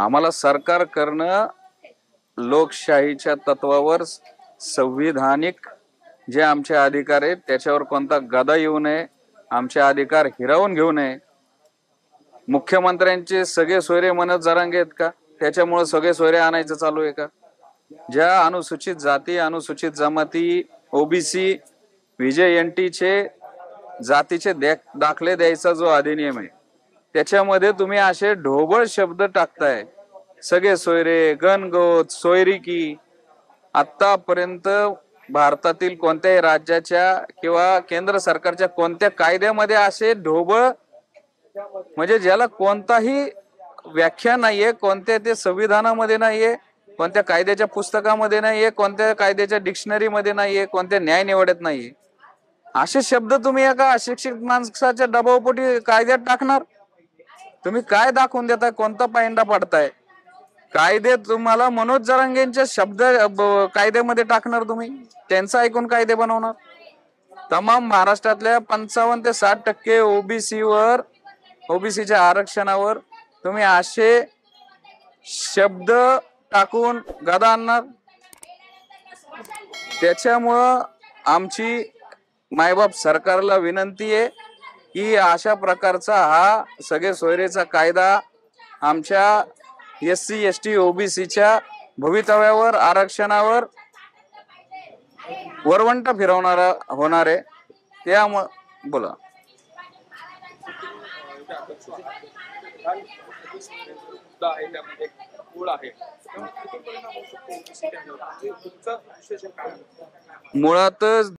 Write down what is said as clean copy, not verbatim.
आम्हाला सरकार करणं लोकशाहीच्या तत्वावर संविधानिक जे आमचे अधिकार आहेत त्याच्यावर कोणता गदा येऊ नये, आमचे अधिकार हिरावून घेऊ नये। मुख्यमंत्र्यांचे सगळे सोयरे मनत जरांगे आहेत का? त्याच्यामुळे सगळे सोयरे आणायचं चालू आहे का? ज्या अनुसूचित जाती, अनुसूचित जमाती, ओबीसी, व्हीजेएनटीचे जातीचे दाखले द्यायचा जो अधिनियम आहे त्याच्यामध्ये तुम्ही असे ढोबळ शब्द टाकताय, सगळे सोयरे, गणगोत, सोयरिकी। आतापर्यंत भारतातील कोणत्याही राज्याच्या किंवा केंद्र सरकारच्या कोणत्या कायद्यामध्ये असे ढोबळ म्हणजे ज्याला कोणताही व्याख्या नाहीये, कोणत्या ते संविधानामध्ये नाहीये, कोणत्या कायद्याच्या पुस्तकामध्ये नाहीये, कोणत्या कायद्याच्या डिक्शनरीमध्ये नाहीये, कोणत्या न्याय निवडत नाहीये, असे शब्द तुम्ही एका अशिक्षित माणसाच्या दबावपोटी कायद्यात टाकणार? तुम्ही काय दाखवून देताय? कोणता पायंडा पडताय? कायदे तुम्हाला मनोज जरांगेंचे शब्द कायद्यामध्ये टाकणार, तुम्ही त्यांचा ऐकून कायदे बनवणार? तमाम महाराष्ट्रातल्या 55 ते 60% ओबीसीवर, ओबीसीच्या आरक्षणावर तुम्ही असे शब्द टाकून गदा आणणार? त्याच्यामुळं आमची मायबाप सरकारला विनंती आहे की अशा प्रकारचा हा सगळे सोयरेचा कायदा आमच्या एससी एसटी ओबीसीच्या भवितव्यावर, आरक्षणावर वरवंट फिरवणारा होणार आहे। त्यामुळे बोला। मुळातच